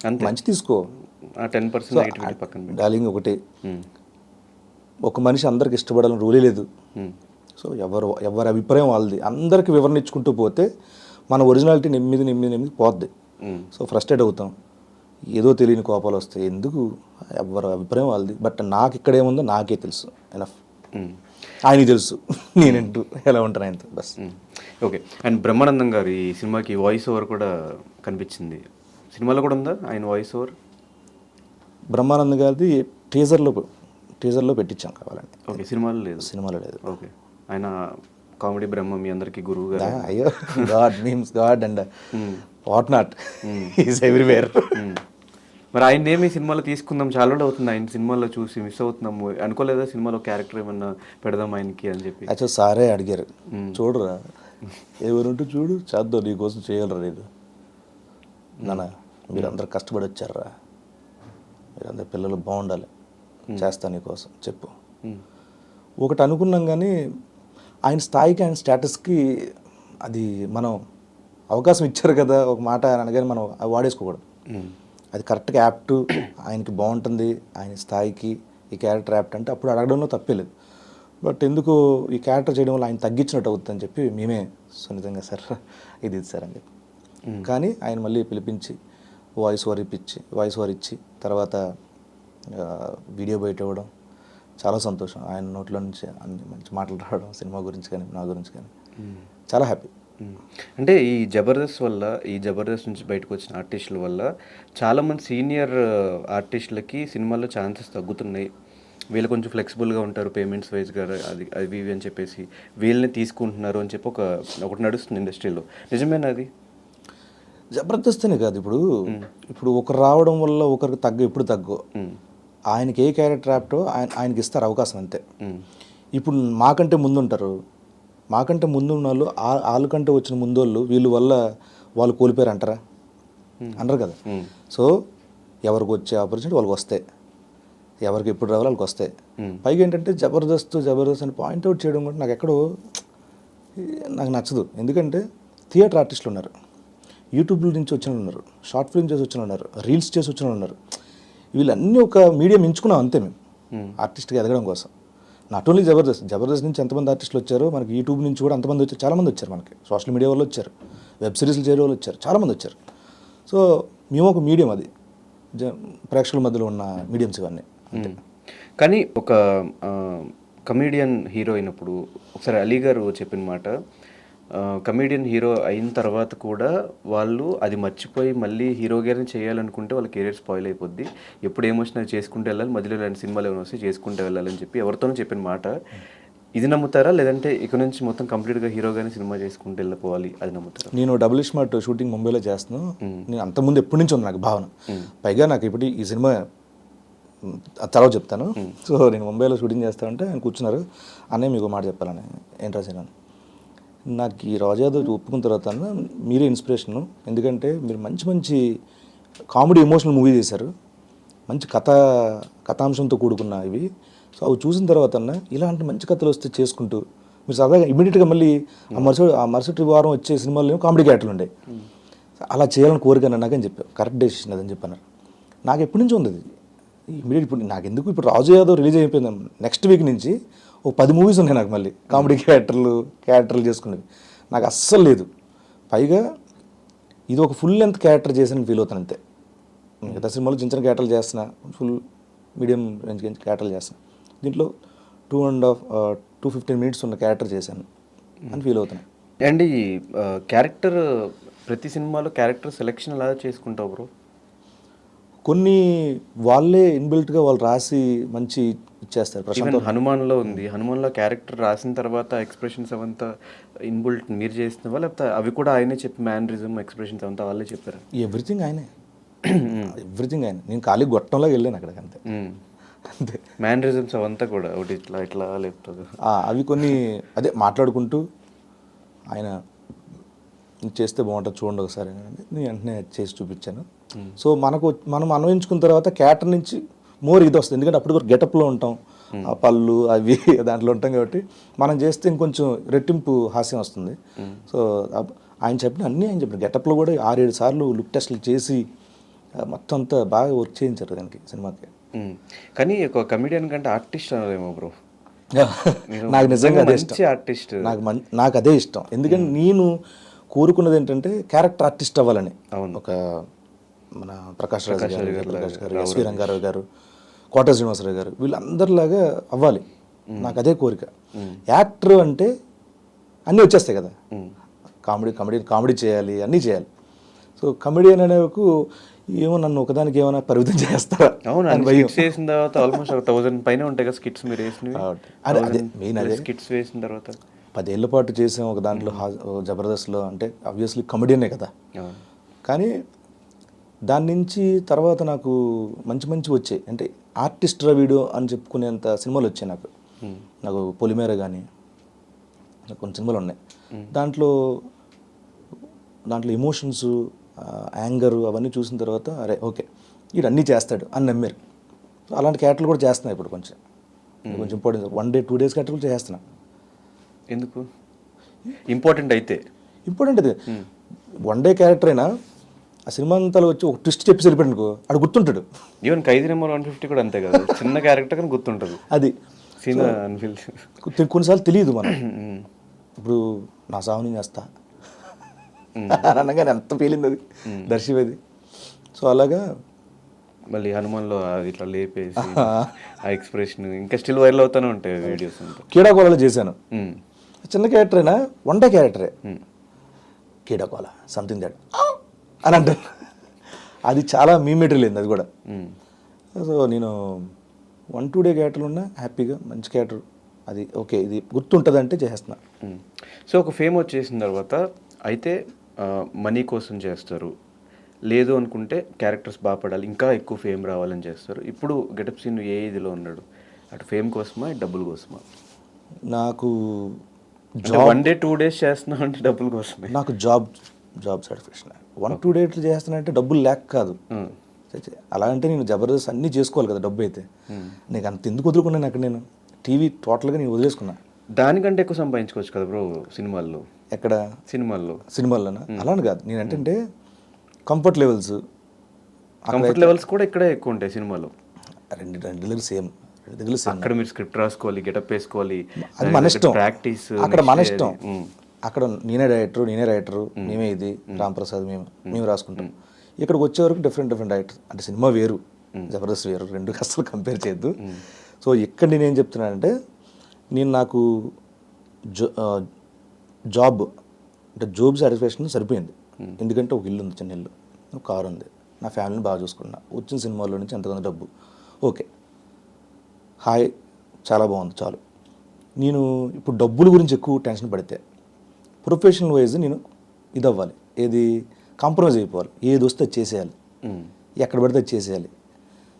అంతే. మంచి తీసుకో. ఆ 10% నెగటివిటీ పక్కన పెట్టి. డార్లింగ్ ఒకటే, ఒక మనిషి అందరికి ఇష్టపడాలని రూలే లేదు. సో ఎవరి అభిప్రాయం వాళ్ళది. అందరికి వివరణ ఇచ్చుకుంటూ పోతే మన ఒరిజినాలిటీ నెమ్మది పోద్ది. సో ఫ్రస్ట్రేట్ అవుతాం, ఏదో తెలియని కోపాలు వస్తాయి. ఎందుకు, ఎవరి అభిప్రాయం వాళ్ళది. బట్ నాకు ఇక్కడ ఏముందో నాకే తెలుసు, ఎనఫ్. ఆయనకి తెలుసు నేనంటూ ఎలా ఉంటాను ఆయనతో, బస్. ఓకే. అండ్ బ్రహ్మానందం గారు ఈ సినిమాకి వాయిస్ ఓవర్ కూడా కనిపించింది. సినిమాలో కూడా ఉందా ఆయన వాయిస్ ఓవర్? బ్రహ్మానందం గారిది టీజర్లో పెట్టించాం కావాలంటే. ఓకే, సినిమాలో లేదు. సినిమాలో లేదు. ఓకే. ఆయన కామెడీ బ్రహ్మ, మీ అందరికీ గురువు గారు. అయ్యో, God memes God and what not, is everywhere. మరి ఆయన ఏమి సినిమాలో తీసుకుందాం, చాలా రోజులు అవుతుంది ఆయన సినిమాలో చూసి, మిస్ అవుతున్నాము. అనుకోలేదా సినిమాలో క్యారెక్టర్ ఏమన్నా పెడదాం ఆయనకి అని చెప్పి? యాక్చువల్ సారే అడిగారు, చూడరా ఎవరుంటూ చూడు, చేద్దాం నీకోసం చేయాలరా, నేను నాన్న మీరందరూ కష్టపడి వచ్చారా, మీరందరూ పిల్లలు బాగుండాలి, చేస్తా నీకోసం చెప్పు. ఒకటి అనుకున్నాం కానీ ఆయన స్థాయికి ఆయన స్టేటస్కి అది మనం అవకాశం ఇచ్చారు కదా ఒక మాట అని అనగానే మనం వాడేసుకోకూడదు. అది కరెక్ట్గా యాప్ట్, ఆయనకి బాగుంటుంది, ఆయన స్థాయికి ఈ క్యారెక్టర్ యాప్ట్ అంటే అప్పుడు అడగడంలో తప్పేలేదు. బట్ ఎందుకు ఈ క్యారెక్టర్ చేయడం వల్ల ఆయన తగ్గించినట్టు అవుతుందని చెప్పి మేమే సున్నితంగా సార్ ఇది సార్ అని చెప్పి. కానీ ఆయన మళ్ళీ పిలిపించి వాయిస్ ఓవర్ ఇచ్చి తర్వాత వీడియో బయట ఇవ్వడం చాలా సంతోషం. ఆయన నోట్లో నుంచి అన్ని మంచి మాటలు రావడం, సినిమా గురించి కానీ నా గురించి కానీ చాలా హ్యాపీ. అంటే ఈ జబర్దస్త్ నుంచి బయటకు వచ్చిన ఆర్టిస్టుల వల్ల చాలామంది సీనియర్ ఆర్టిస్టులకి సినిమాల్లో ఛాన్సెస్ తగ్గుతున్నాయి. వీళ్ళు కొంచెం ఫ్లెక్సిబుల్గా ఉంటారు పేమెంట్స్ వైజ్గా, అవి ఇవి అని చెప్పేసి వీళ్ళని తీసుకుంటున్నారు అని చెప్పి ఒకటి నడుస్తుంది ఇండస్ట్రీలో. నిజమేనా అది? జబర్దస్త్ అనే కాదు, ఇప్పుడు ఒకరు రావడం వల్ల ఒకరికి ఎప్పుడు తగ్గు. ఆయనకి ఏ క్యారెక్టర్ యాప్టో ఆయనకి ఇస్తారు అవకాశం, అంతే. ఇప్పుడు మాకంటే ముందు ఉంటారు, మాకంటే ముందు ఉన్న వాళ్ళు వాళ్ళకంటే వచ్చిన ముందోళ్ళు వీళ్ళు వల్ల వాళ్ళు కోల్పోయారు అంటారా? అనరు కదా. సో ఎవరికి వచ్చే ఆపర్చునిటీ వాళ్ళకి వస్తాయి, ఎవరికి ఎప్పుడు రావాలో వాళ్ళకి వస్తాయి. పైగా ఏంటంటే జబర్దస్త్ అని పాయింట్అవుట్ చేయడం కూడా నాకు ఎక్కడో నాకు నచ్చదు. ఎందుకంటే థియేటర్ ఆర్టిస్టులు ఉన్నారు, యూట్యూబ్ నుంచి వచ్చిన ఉన్నారు, షార్ట్ ఫిల్మ్ చేసి వచ్చిన ఉన్నారు, రీల్స్ చేసి వచ్చిన ఉన్నారు. వీళ్ళన్నీ ఒక మీడియం ఎంచుకున్నాం అంతే మేము ఆర్టిస్ట్గా ఎదగడం కోసం. నాట్ ఓన్లీ జబర్దస్త్ నుంచి ఎంతమంది ఆర్టిస్టులు వచ్చారో, మనకి యూట్యూబ్ నుంచి కూడా అంతమంది వచ్చారు, చాలామంది వచ్చారు, మనకి సోషల్ మీడియా వాళ్ళు వచ్చారు, వెబ్ సిరీస్లు చేరే వాళ్ళు వచ్చారు, చాలామంది వచ్చారు. సో మేము ఒక మీడియం, అది ప్రేక్షకుల మధ్యలో ఉన్న మీడియంస్ ఇవన్నీ. కానీ ఒక కమీడియన్ హీరో అయినప్పుడు ఒకసారి అలీ గారు చెప్పిన మాట, కమీడియన్ హీరో అయిన తర్వాత కూడా వాళ్ళు అది మర్చిపోయి మళ్ళీ హీరో గారిని చేయాలనుకుంటే వాళ్ళ కెరీర్ స్పాయిల్ అయిపోద్ది, ఎప్పుడు ఏమొచ్చినా చేసుకుంటూ వెళ్ళాలి, మధ్యలో ఇలాంటి సినిమాలు ఏమైనా వస్తే చేసుకుంటూ వెళ్ళాలని చెప్పి ఎవరితోనూ చెప్పిన మాట. ఇది నమ్ముతారా, లేదంటే ఇక నుంచి మొత్తం కంప్లీట్గా హీరో గారిని సినిమా చేసుకుంటూ వెళ్ళిపోవాలి, అది నమ్ముతారా? నేను డబుల్ స్మార్ట్ షూటింగ్ ముంబైలో చేస్తున్నాను. నేను అంతకుముందు ఎప్పటి నుంచి ఉంది నాకు భావన. పైగా నాకు ఇప్పుడు ఈ సినిమా తర్వాత చెప్తాను. సో నేను ముంబైలో షూటింగ్ చేస్తా ఉంటే ఆయన కూర్చున్నారు, అన్నయ్య మీకు మాట చెప్పాలని. ఏంట్రా సినిమా, నాకు ఈ రాజాదేవ్ ఒప్పుకున్న తర్వాత మీరే ఇన్స్పిరేషను. ఎందుకంటే మీరు మంచి కామెడీ ఎమోషనల్ మూవీ చేశారు, మంచి కథాంశంతో కూడుకున్న ఇవి. సో అవి చూసిన తర్వాత ఇలాంటి మంచి కథలు వస్తే చేసుకుంటూ మీరు సరదాగా ఇమీడియట్గా మళ్ళీ ఆ మరుసటి వారం వచ్చే సినిమాల్లో కామెడీ క్యారెక్టర్లు ఉండే, అలా చేయాలని కోరిక నాకని చెప్పారు. కరెక్ట్ డెసిషన్ అదని చెప్పన్నారు. నాకు ఎప్పటి నుంచి ఉంది అది ఇమీడియట్. ఇప్పుడు నాకు ఎందుకు, ఇప్పుడు రాజు యాదవ్ రిలీజ్ అయిపోయింది, నెక్స్ట్ వీక్ నుంచి ఒక 10 మూవీస్ ఉన్నాయి నాకు మళ్ళీ కామెడీ క్యారెక్టర్లు చేసుకునేవి. నాకు అస్సలు లేదు. పైగా ఇది ఒక ఫుల్ లెంత్ క్యారెక్టర్ చేసిన ఫీల్ అవుతాను అంతే. మిగతా సినిమాలో చిన్న క్యారెక్టర్లు చేస్తున్నా, ఫుల్ మీడియం రేంజ్ క్యారెక్టర్లు చేస్తున్నా. దీంట్లో 2.15 minutes ఉన్న క్యారెక్టర్ చేశాను అని ఫీల్ అవుతున్నాను. అండ్ ఈ క్యారెక్టర్ ప్రతి సినిమాలో క్యారెక్టర్ సెలెక్షన్ ఎలా చేసుకుంటావు బ్రో? కొన్ని వాళ్ళే ఇన్బిల్ట్గా వాళ్ళు రాసి మంచి ఇచ్చేస్తారు. ఈవెన్ హనుమాన్లో ఉంది, హనుమాన్లో క్యారెక్టర్ రాసిన తర్వాత ఎక్స్ప్రెషన్స్ అవంతా ఇన్బిల్ట్ మీరు చేసినవా, లేకపోతే అవి కూడా ఆయనే చెప్పి మ్యానరిజం ఎక్స్ప్రెషన్స్ అవంతా వాళ్ళే చెప్పారు? ఎవ్రీథింగ్ ఆయనే. నేను ఖాళీ గొట్టంలో వెళ్ళాను అక్కడికి, అంతే. మ్యానరిజమ్స్ అవంతా కూడా ఒకటి ఇట్లా లేపుతుంది, అవి కొన్ని అదే మాట్లాడుకుంటూ ఆయన చేస్తే బాగుంటుంది చూడండి ఒకసారి నేను వెంటనే చేసి చూపించాను. సో మనం అన్వయించుకున్న తర్వాత క్యారెక్టర్ నుంచి మోర్ ఇది వస్తుంది. ఎందుకంటే అప్పుడు గెటప్లో ఉంటాం, ఆ పళ్ళు అవి దాంట్లో ఉంటాం కాబట్టి మనం చేస్తే ఇంకొంచెం రెట్టింపు హాస్యం వస్తుంది. సో ఆయన చెప్పిన గెటప్లో కూడా 6-7 సార్లు లుక్ టెస్ట్లు చేసి మొత్తం అంతా బాగా వర్క్ చేయించారు దానికి సినిమాకి. కానీ ఒక కమిడియన్ కంటే ఆర్టిస్ట్ అనలేమో బ్రో. నాకు నిజంగా అదే ఇష్టం. మంచి ఆర్టిస్ట్. నాకు అదే ఇష్టం. ఎందుకంటే నేను కోరుకున్నది ఏంటంటే క్యారెక్టర్ ఆర్టిస్ట్ అవ్వాలని. అవును. ఒక మన ప్రకాష్ రాజ్ గారు, ఎస్వి రంగారావు గారు, కోట శ్రీనివాసరావు గారు వీళ్ళందరిలాగా అవ్వాలి. నాకు అదే కోరిక. యాక్టర్ అంటే అన్నీ వచ్చేస్తాయి కదా, కామెడీ చేయాలి, అన్నీ చేయాలి. సో కమెడియన్ అనేకు ఏమో నన్ను ఒకదానికి ఏమైనా పరిమితం చేస్తారా. అవును, స్కిట్స్ వేసిన తర్వాత ఆల్మోస్ట్ 1000 పైన ఉంటాయి కదా స్కిట్స్ మీరు వేసినవి. అదే మెయిన్ అదే స్కిట్స్ వేసిన తర్వాత 10 ఏళ్ల పాటు చేసాం ఒక దాంట్లో జబర్దస్త్లో. అంటే ఆబ్వియస్లీ కమెడియనే కదా. కానీ దాని నుంచి తర్వాత నాకు మంచి వచ్చాయి. అంటే ఆర్టిస్ట్ వీడియో అని చెప్పుకునేంత సినిమాలు వచ్చాయి నాకు. నాకు పొలిమేర కానీ కొన్ని సినిమాలు ఉన్నాయి. దాంట్లో ఎమోషన్స్, యాంగర్ అవన్నీ చూసిన తర్వాత అరే ఓకే వీడు అన్నీ చేస్తాడు అని నమ్మారు. సో అలాంటి క్యారెక్టర్లు కూడా చేస్తున్నాయి ఇప్పుడు. కొంచెం ఇంపార్టెంట్ 1 day 2 days క్యారెక్టర్ కూడా చేస్తున్నా. ఎందుకు ఇంపార్టెంట్ అయితే ఇంపార్టెంట్ అది 1 day క్యారెక్టర్ అయినా ఆ సినిమా అంతా వచ్చి ఒక ట్విస్ట్ చెప్పి వెళ్ళిపోయాడు ఆడు గుర్తుంటాడు. ఈవెన్ ఖైదీ నెంబర్ 150 కూడా అంతే కదా, చిన్న క్యారెక్టర్ కానీ గుర్తుంటుంది అది. సీన్ కొన్నిసార్లు తెలియదు మనం. ఇప్పుడు నా సావుని చేస్తా అనగానే ఎంత ఫీలింగ్ అది దర్శివేది. సో అలాగా మళ్ళీ హనుమాన్లో ఇట్లా లేపేసి ఆ ఎక్స్ప్రెషన్ ఇంకా స్టిల్ వైరల్ అవుతూనే ఉంటాయి వీడియోస్. కీడాకోలలో చేశాను. చిన్న క్యారెక్టర్ అయినా 1 day క్యారెక్టరే. కీడాకోల సంథింగ్ దట్ అని అంటారు. అది చాలా మీ మెటీరియల్ అయింది అది కూడా. సో నేను 1-2 day క్యారెక్టర్లు ఉన్నా హ్యాపీగా మంచి క్యారెక్టర్ అది ఓకే ఇది గుర్తుంటుంది అంటే చేస్తున్నా. సో ఒక ఫేమ్ వచ్చేసిన తర్వాత అయితే మనీ కోసం చేస్తారు, లేదు అనుకుంటే క్యారెక్టర్స్ బాగా పడాలి, ఇంకా ఎక్కువ ఫేమ్ రావాలని చేస్తారు. ఇప్పుడు గెటప్ సీన్ ఏ ఇదిలో ఉన్నాడు, అటు ఫేమ్ కోసమా డబ్బుల కోసమా? నాకు 1 day 2 days చేస్తున్నా అంటే డబ్బుల కోసమే. నాకు జాబ్ సాటిస్ఫాక్షన్. 1-2 days చేస్తానంటే డబ్బులు లేక కాదు. అలా అంటే నేను జబర్దస్త్ అన్నీ చేసుకోవాలి కదా డబ్బు అయితే. నీకు అంత ఎందుకు వదులుకున్నాను అక్కడ నేను టీవీ టోటల్గా నేను వదిలేసుకున్నా. దానికంటే ఎక్కువ సంపాదించుకోవచ్చు కదా బ్రో సినిమాల్లో. ఎక్కడ సినిమాల్లోనా అలానే కాదు. నేను ఏంటంటే కంఫర్ట్ లెవెల్స్ కూడా ఇక్కడే ఎక్కువ ఉంటాయి సినిమాలో. రెండు దగ్గర సేమ్. అక్కడ మీరు స్క్రిప్ట్ రాసుకోవాలి, గెటప్ వేసుకోవాలి, అది మన ఇష్టం, ప్రాక్టీస్ అక్కడ మన ఇష్టం. అక్కడ నేనే రైటరు మేమే ఇది రాంప్రసాద్ మేము రాసుకుంటాం. ఇక్కడికి వచ్చే వరకు డిఫరెంట్ రైటర్స్. అంటే సినిమా వేరు, జబర్దస్త్ వేరు, రెండు అసలు కంపేర్ చేయొద్దు. సో ఇక్కడ నేనేం చెప్తున్నానంటే నాకు జాబ్ సాటిస్ఫాక్షన్ సరిపోయింది. ఎందుకంటే ఒక ఇల్లు ఉంది, చిన్న ఇల్లు, ఒక కారు ఉంది, నా ఫ్యామిలీని బాగా చూసుకున్నా, వచ్చిన సినిమాల్లో నుంచి ఎంతగానో డబ్బు ఓకే హాయ్ చాలా బాగుంది చాలు. నేను ఇప్పుడు డబ్బుల గురించి ఎక్కువ టెన్షన్ పడితే ప్రొఫెషనల్ వైజ్ నేను ఇది అవ్వాలి, ఏది కాంప్రమైజ్ అయిపోవాలి, ఏది వస్తే అది చేసేయాలి, ఎక్కడ పడితే అది చేసేయాలి.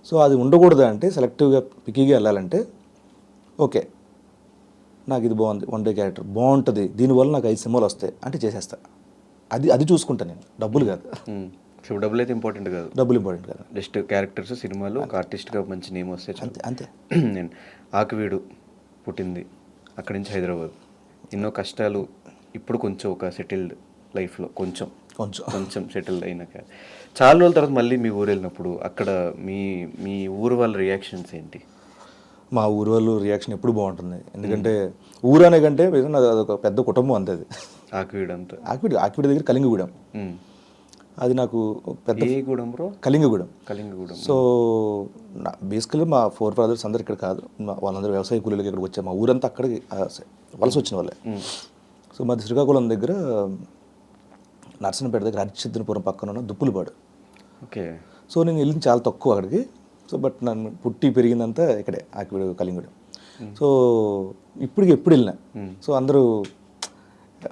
సో అది ఉండకూడదు. అంటే సెలెక్టివ్గా పికీగా వెళ్ళాలంటే ఓకే నాకు ఇది బాగుంది, 1 day క్యారెక్టర్ బాగుంటుంది, దీనివల్ల నాకు 5 సినిమాలు వస్తాయి అంటే చేసేస్తా. అది చూసుకుంటాను నేను, డబ్బులు కాదు. సో డబ్బులు అయితే ఇంపార్టెంట్ కాదు, డబ్బులు ఇంపార్టెంట్ కాదు, జస్ట్ క్యారెక్టర్స్ సినిమాలు ఒక ఆర్టిస్ట్గా మంచి నేమ్ వస్తే అంతే. నేను ఆకువీడు పుట్టింది, అక్కడి నుంచి హైదరాబాద్, ఎన్నో కష్టాలు, ఇప్పుడు కొంచెం ఒక సెటిల్డ్ లైఫ్లో కొంచెం సెటిల్డ్ అయినాక చాలా రోజుల తర్వాత మళ్ళీ మీ ఊరు వెళ్ళినప్పుడు అక్కడ మీ ఊరు వాళ్ళ రియాక్షన్స్ ఏంటి? మా ఊరు వాళ్ళు రియాక్షన్ ఎప్పుడు బాగుంటుంది. ఎందుకంటే ఊరు అనే కంటే అదొక పెద్ద కుటుంబం అంతే. అది ఆకివీడు దగ్గర కలింగగూడెం. అది నాకు పెద్ద గూడెం బ్రో, కలింగగూడెం. సో బేసికల్లీ మా 4 brothers అందరు ఇక్కడ కాదు, వాళ్ళందరూ వ్యవసాయ కూలీలకి ఇక్కడికి వచ్చారు. మా ఊరంతా అక్కడికి వలస వచ్చిన వాళ్ళే. సో మాది శ్రీకాకుళం దగ్గర నర్సనపేట దగ్గర హరిశ్చంద్రపురం పక్కన ఉన్న దుప్పులపాడు. ఓకే. సో నేను వెళ్ళింది చాలా తక్కువ అక్కడికి. సో బట్ నన్ను పుట్టి పెరిగిందంతా ఇక్కడే ఆకివీడు కలింగూడెం. సో ఎప్పుడు వెళ్ళినా సో అందరూ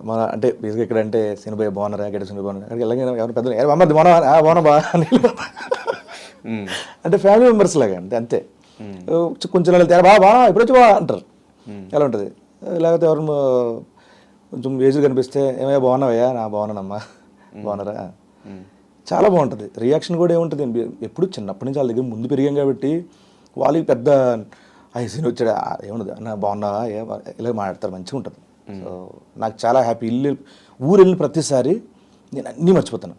మన అంటే బేసిక్గా ఇక్కడ అంటే సినిమా బాగున్నారా, గడ్డ సినిమా బాగున్నారా, అక్కడికి వెళ్ళగానే ఎవరు పెద్ద అమ్మది బాగున్నా బా అంటే ఫ్యామిలీ మెంబర్స్ లాగా అంటే అంతే. కొంచెం వెళ్తే బా ఇప్పుడు వచ్చి బా అంటారు, ఎలా ఉంటుంది. లేకపోతే ఎవరు కొంచెం ఏజ్ కనిపిస్తే ఏమయ్యా బాగున్నావయ్యా, నా బాగున్నానమ్మా బాగున్నారా, చాలా బాగుంటుంది. రియాక్షన్ కూడా ఏముంటుంది, ఎప్పుడు చిన్నప్పటి నుంచి వాళ్ళ దగ్గర ముందు పెరిగాం కాబట్టి వాళ్ళకి పెద్ద సీన్ వచ్చాడు ఏముండదు, అన్న బాగున్నావా ఇలా మాట్లాడతారు, మంచిగా ఉంటుంది. సో నాకు చాలా హ్యాపీ. ఊరు వెళ్ళిన ప్రతిసారి నేను అన్నీ మర్చిపోతాను,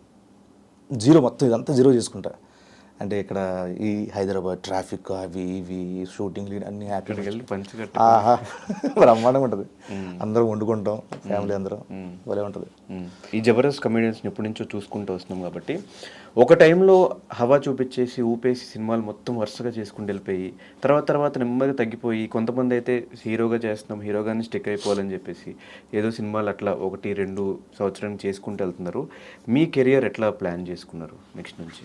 మొత్తం ఇదంతా జీరో చేసుకుంటా. అంటే ఇక్కడ ఈ హైదరాబాద్ ట్రాఫిక్ అవి ఇవి షూటింగ్ అన్ని హ్యాపీ అక్కడికి వెళ్ళి పంచి కట్టు. ఆహా బ్రహ్మాండంగా ఉంటుంది. అందరం వండుకుంటాం ఫ్యామిలీ అందరం భలే ఉంటుంది. ఈ జబర్దస్త్ కమెడియన్స్ని ఎప్పటి నుంచో చూసుకుంటూ వస్తున్నాం కాబట్టి ఒక టైంలో హవా చూపించేసి ఊపేసి సినిమాలు మొత్తం వరుసగా చేసుకుంటూ వెళ్ళిపోయి తర్వాత నెమ్మదిగా తగ్గిపోయి కొంతమంది అయితే హీరోగా చేస్తున్నాం హీరోగానే స్టిక్ అయిపోవాలని చెప్పేసి ఏదో సినిమాలు అట్లా 1-2 సంవత్సరం చేసుకుంటూ వెళ్తున్నారు. మీ కెరియర్ ఎట్లా ప్లాన్ చేసుకున్నారు నెక్స్ట్ నుంచి?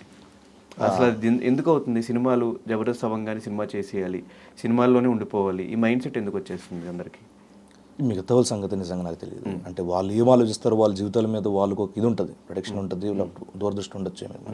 అసలు అది ఎందుకు అవుతుంది? సినిమాలు జబర్దస్త్ అవ్వగానే సినిమా చేసేయాలి, సినిమాల్లోనే ఉండిపోవాలి, ఈ మైండ్ సెట్ ఎందుకు వచ్చేస్తుంది అందరికీ? మిగతా వాళ్ళ సంగతి నిజంగా నాకు తెలియదు. అంటే వాళ్ళు ఏం ఆలోచిస్తారో వాళ్ళ జీవితాల మీద వాళ్ళకు ఒక ఇది ఉంటుంది, ప్రొడక్షన్ ఉంటుంది, దూరదృష్టి ఉండొచ్చు ఏమైనా.